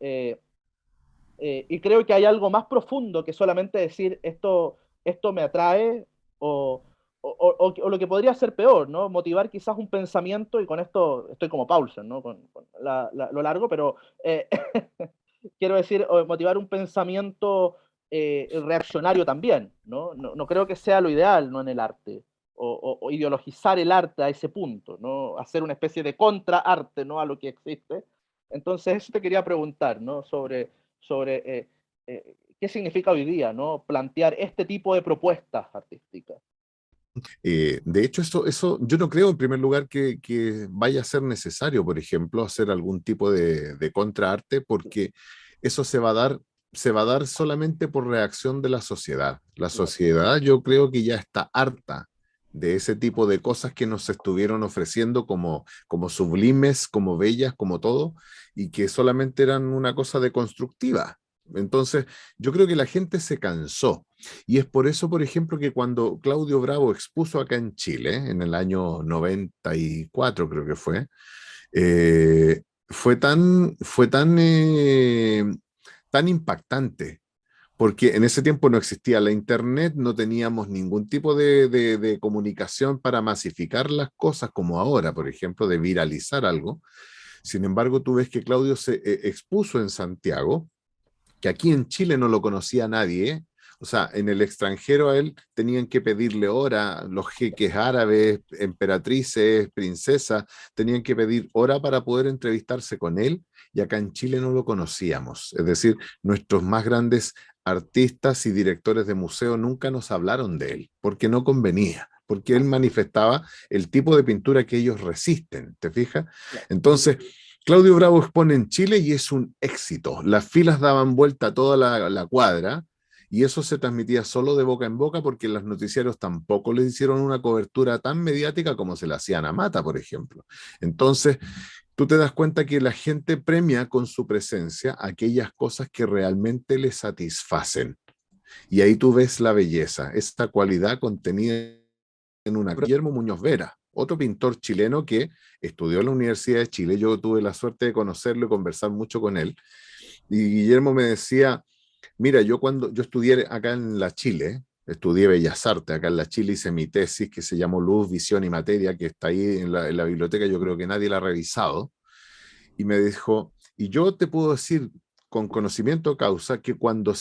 y creo que hay algo más profundo que solamente decir esto me atrae o lo que podría ser peor, ¿no? Motivar quizás un pensamiento, y con esto estoy como Paulsen, ¿no? Con lo largo, pero quiero decir, motivar un pensamiento reaccionario también, ¿no? No creo que sea lo ideal, ¿no? En el arte, o ideologizar el arte a ese punto, ¿no? Hacer una especie de contraarte, ¿no? A lo que existe. Entonces, eso te quería preguntar, ¿no? Sobre qué significa hoy día, ¿no? Plantear este tipo de propuestas artísticas. De hecho, eso yo no creo en primer lugar que vaya a ser necesario, por ejemplo, hacer algún tipo de contraarte, porque eso se va a dar solamente por reacción de la sociedad. La Claro. sociedad yo creo que ya está harta de ese tipo de cosas que nos estuvieron ofreciendo como sublimes, como bellas, como todo, y que solamente eran una cosa deconstructiva. Entonces, yo creo que la gente se cansó. Y es por eso, por ejemplo, que cuando Claudio Bravo expuso acá en Chile, en el año 94 creo que fue tan impactante, porque en ese tiempo no existía la internet, no teníamos ningún tipo de comunicación para masificar las cosas como ahora, por ejemplo, de viralizar algo. Sin embargo, tú ves que Claudio se expuso en Santiago, que aquí en Chile no lo conocía nadie, O sea, en el extranjero a él tenían que pedirle hora, los jeques árabes, emperatrices, princesas, tenían que pedir hora para poder entrevistarse con él, y acá en Chile no lo conocíamos. Es decir, nuestros más grandes artistas y directores de museo nunca nos hablaron de él, porque no convenía, porque él manifestaba el tipo de pintura que ellos resisten, ¿te fijas? Claro. Entonces, Claudio Bravo expone en Chile y es un éxito. Las filas daban vuelta a toda la cuadra, y eso se transmitía solo de boca en boca porque los noticiarios tampoco le hicieron una cobertura tan mediática como se le hacían a Mata, por ejemplo. Entonces, tú te das cuenta que la gente premia con su presencia aquellas cosas que realmente le satisfacen. Y ahí tú ves la belleza, esta cualidad contenida en una. Guillermo Muñoz Vera, otro pintor chileno que estudió en la Universidad de Chile. Yo tuve la suerte de conocerlo y conversar mucho con él. Y Guillermo me decía, mira, yo estudié acá en la Chile, estudié Bellas Artes acá en la Chile, hice mi tesis que se llamó Luz, Visión y Materia, que está ahí en la biblioteca, yo creo que nadie la ha revisado, y me dijo, y yo te puedo decir con conocimiento de causa que cuando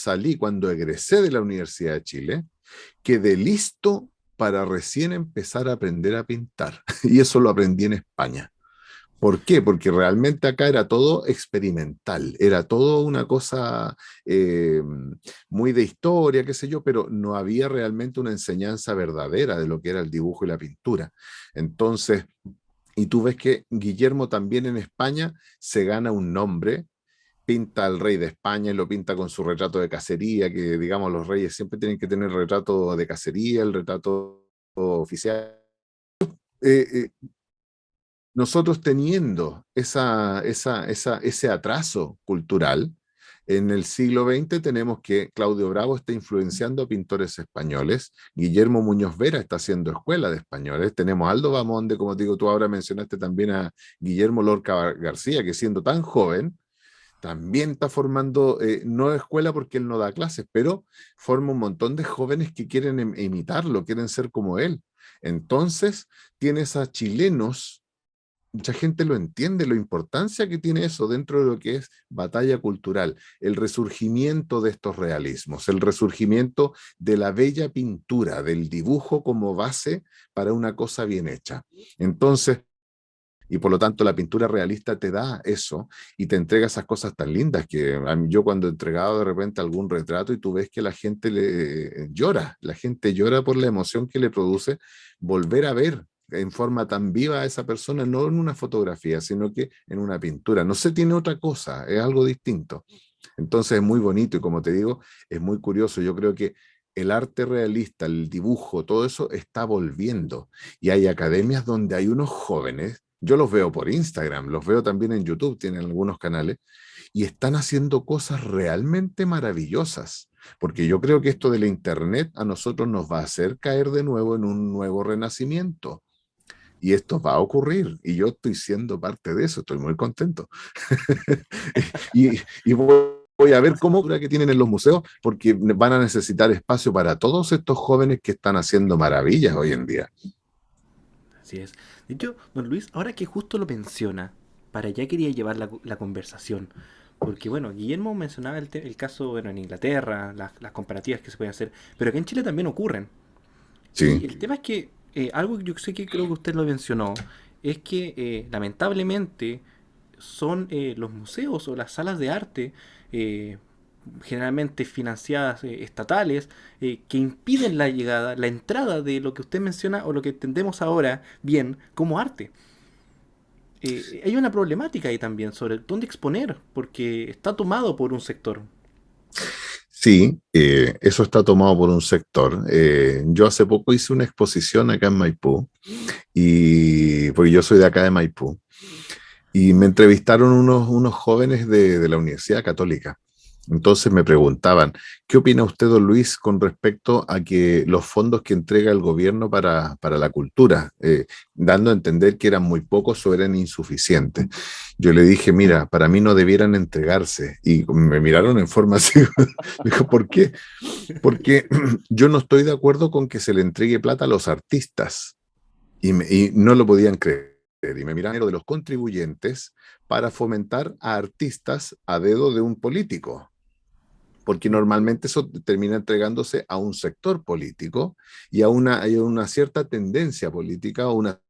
egresé de la Universidad de Chile, quedé listo para recién empezar a aprender a pintar. Y eso lo aprendí en España. ¿Por qué? Porque realmente acá era todo experimental, era todo una cosa eh, muy de historia, qué sé yo, pero no había realmente una enseñanza verdadera de lo que era el dibujo y la pintura. Entonces, y tú ves que Guillermo también en España se gana un nombre, pinta al rey de España y lo pinta con su retrato de cacería, que digamos los reyes siempre tienen que tener el retrato de cacería, el retrato oficial. Eh, eh, Nosotros teniendo ese atraso cultural, en el siglo XX tenemos que Claudio Bravo está influenciando a pintores españoles, Guillermo Muñoz Vera está haciendo escuela de españoles, tenemos a Aldo Bamonde, como te digo, tú ahora mencionaste también a Guillermo Lorca García, que siendo tan joven, también está formando, no escuela porque él no da clases, pero forma un montón de jóvenes que quieren imitarlo, quieren ser como él. Entonces, tienes a chilenos, mucha gente lo entiende, la importancia que tiene eso dentro de lo que es batalla cultural, el resurgimiento de estos realismos, el resurgimiento de la bella pintura, del dibujo como base para una cosa bien hecha. Entonces, y por lo tanto la pintura realista te da eso y te entrega esas cosas tan lindas que a mí, yo cuando he entregado de repente algún retrato y tú ves que la gente llora, la gente llora por la emoción que le produce volver a ver en forma tan viva a esa persona, no en una fotografía, sino que en una pintura. No se tiene otra cosa, es algo distinto. Entonces es muy bonito y como te digo, es muy curioso. Yo creo que el arte realista, el dibujo, todo eso está volviendo. Y hay academias donde hay unos jóvenes, yo los veo por Instagram, los veo también en YouTube, tienen algunos canales, y están haciendo cosas realmente maravillosas. Porque yo creo que esto de la internet a nosotros nos va a hacer caer de nuevo en un nuevo renacimiento. Y esto va a ocurrir. Y yo estoy siendo parte de eso, estoy muy contento. y voy a ver cómo que tienen en los museos, porque van a necesitar espacio para todos estos jóvenes que están haciendo maravillas hoy en día. Así es. De hecho, don Luis, ahora que justo lo menciona, para allá quería llevar la conversación. Porque, bueno, Guillermo mencionaba el caso, bueno, en Inglaterra, las comparativas que se pueden hacer, pero acá en Chile también ocurren. Y Sí, el tema es que, algo que yo sé que creo que usted lo mencionó, es que lamentablemente son los museos o las salas de arte, eh, generalmente financiadas estatales, que impiden la llegada, la entrada de lo que usted menciona o lo que entendemos ahora bien como arte. Hay una problemática ahí también sobre dónde exponer, porque está tomado por un sector. sí, eso está tomado por un sector. Yo hace poco hice una exposición acá en Maipú, y porque yo soy de acá de Maipú, y me entrevistaron unos jóvenes de la Universidad Católica. Entonces me preguntaban, ¿qué opina usted, don Luis, con respecto a que los fondos que entrega el gobierno para la cultura, dando a entender que eran muy pocos o eran insuficientes? Yo le dije, mira, para mí no debieran entregarse. Y me miraron en forma así. Me dijo, ¿por qué? Porque yo no estoy de acuerdo con que se le entregue plata a los artistas. Y no lo podían creer. Y me miraron de los contribuyentes para fomentar a artistas a dedo de un político. porque normalmente eso termina entregándose a un sector político y a una cierta tendencia política o una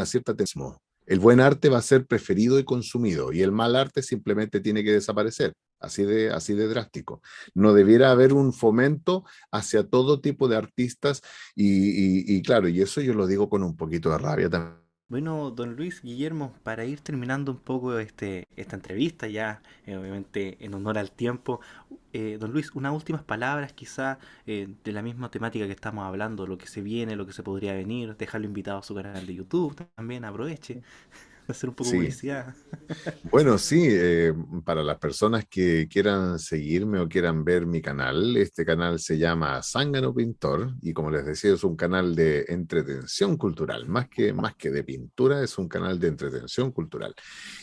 cierta tendencia. El buen arte va a ser preferido y consumido y el mal arte simplemente tiene que desaparecer. Así de drástico. No debiera haber un fomento hacia todo tipo de artistas y claro, y eso yo lo digo con un poquito de rabia también. Bueno, don Luis Guillermo, para ir terminando un poco esta entrevista, ya obviamente en honor al tiempo, don Luis, unas últimas palabras quizá de la misma temática que estamos hablando, lo que se viene, lo que se podría venir, dejarlo invitado a su canal de YouTube también, aproveche de hacer un poco de Sí, publicidad. bueno, sí, para las personas que quieran seguirme o quieran ver mi canal, este canal se llama Zángano Pintor y como les decía es un canal de entretención cultural, más que de pintura, es un canal de entretención cultural.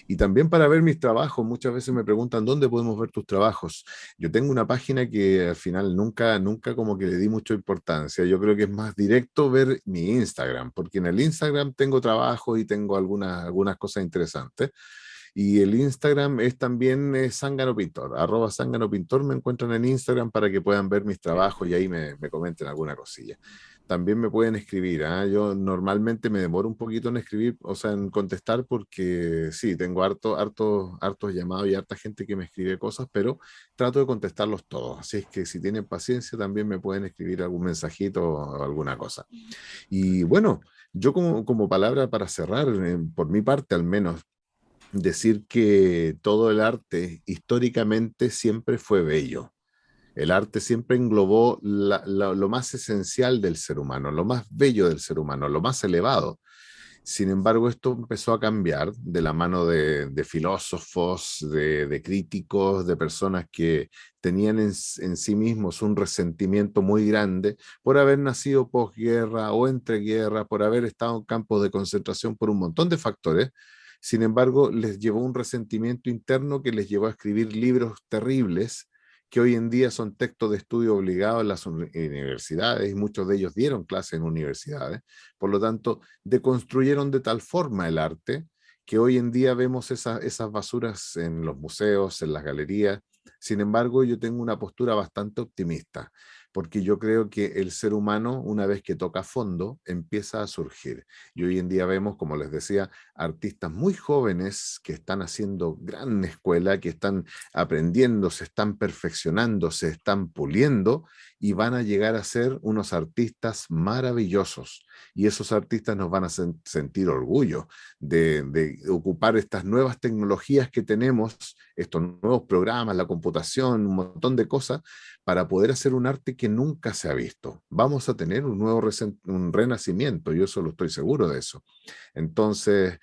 Y también para ver mis trabajos, muchas veces me preguntan dónde podemos ver tus trabajos. Yo tengo una página que al final nunca como que le di mucha importancia. Yo creo que es más directo ver mi Instagram, porque en el Instagram tengo trabajo y tengo algunas cosas interesantes. Y el Instagram es también Zángano Pintor, @Zángano Pintor me encuentran en Instagram para que puedan ver mis trabajos y ahí me comenten alguna cosilla. También me pueden escribir, ¿ah? Yo normalmente me demoro un poquito en escribir, o sea, en contestar porque sí, tengo hartos llamados y harta gente que me escribe cosas, pero trato de contestarlos todos. Así es que si tienen paciencia también me pueden escribir algún mensajito o alguna cosa. Y bueno, yo como palabra para cerrar, por mi parte al menos, decir que todo el arte históricamente siempre fue bello. El arte siempre englobó lo más esencial del ser humano, lo más bello del ser humano, lo más elevado. Sin embargo, esto empezó a cambiar de la mano de filósofos, de críticos, de personas que tenían en sí mismos un resentimiento muy grande por haber nacido posguerra o entre guerras, por haber estado en campos de concentración, por un montón de factores. Sin embargo, les llevó un resentimiento interno que les llevó a escribir libros terribles que hoy en día son textos de estudio obligados en las universidades y muchos de ellos dieron clases en universidades. Por lo tanto, deconstruyeron de tal forma el arte que hoy en día vemos esas basuras en los museos, en las galerías. Sin embargo, yo tengo una postura bastante optimista, porque yo creo que el ser humano, una vez que toca fondo, empieza a surgir. Y hoy en día vemos, como les decía, artistas muy jóvenes que están haciendo gran escuela, que están aprendiendo, se están perfeccionando, se están puliendo y van a llegar a ser unos artistas maravillosos. Y esos artistas nos van a sentir orgullo de ocupar estas nuevas tecnologías que tenemos, estos nuevos programas, la computación, un montón de cosas, para poder hacer un arte que nunca se ha visto. Vamos a tener un nuevo un renacimiento, yo solo estoy seguro de eso. Entonces,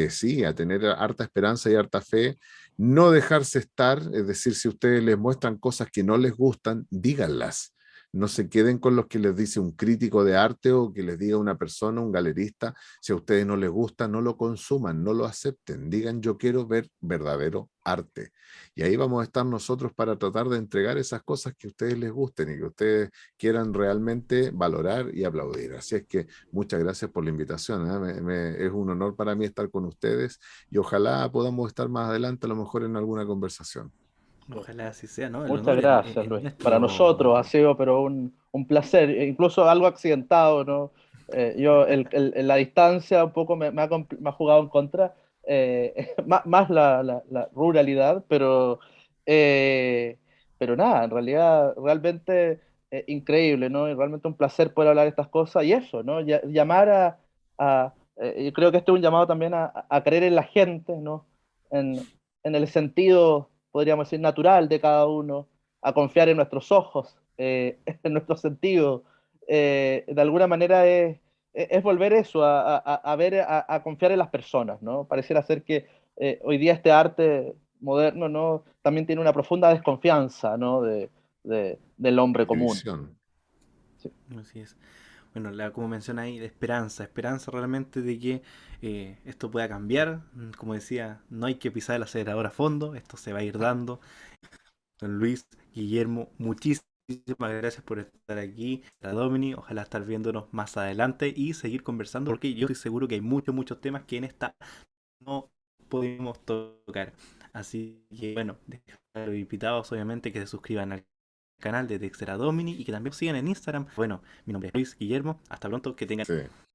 sí, a tener harta esperanza y harta fe, no dejarse estar, es decir, si ustedes les muestran cosas que no les gustan, díganlas. No se queden con lo que les dice un crítico de arte o que les diga una persona, un galerista. Si a ustedes no les gusta, no lo consuman, no lo acepten. Digan, yo quiero ver verdadero arte. Y ahí vamos a estar nosotros para tratar de entregar esas cosas que a ustedes les gusten y que ustedes quieran realmente valorar y aplaudir. Así es que muchas gracias por la invitación. ¿Eh? Es un honor para mí estar con ustedes y ojalá podamos estar más adelante, a lo mejor en alguna conversación. Ojalá así sea, ¿no? El Muchas honor gracias, es Luis. Para nuestro. nosotros ha sido pero un placer, incluso algo accidentado, ¿no? Yo, la distancia un poco me ha jugado en contra, más la ruralidad, eh, pero nada, en realidad realmente increíble, ¿no? Y realmente un placer poder hablar de estas cosas y eso, ¿no? Llamar yo creo que este es un llamado también a creer en la gente, ¿no? En el sentido, podríamos decir, natural de cada uno, a confiar en nuestros ojos, en nuestros sentidos. De alguna manera es volver eso, a ver, a confiar en las personas, ¿no? Pareciera ser que hoy día este arte moderno, ¿no? También tiene una profunda desconfianza, ¿no? Del hombre común. División. Sí. Así es. Bueno, como menciona ahí, de esperanza, esperanza realmente de que esto pueda cambiar. Como decía, no hay que pisar el acelerador a fondo, esto se va a ir dando. Don Luis, Guillermo, muchísimas gracias por estar aquí. La Domini, ojalá estar viéndonos más adelante y seguir conversando, porque yo estoy seguro que hay muchos temas que en esta no podemos tocar. Así que bueno, dejar a los invitados obviamente que se suscriban al canal de Dexter Domini y que también sigan en Instagram. Bueno, mi nombre es Luis Guillermo. Hasta pronto, que tengan Sí.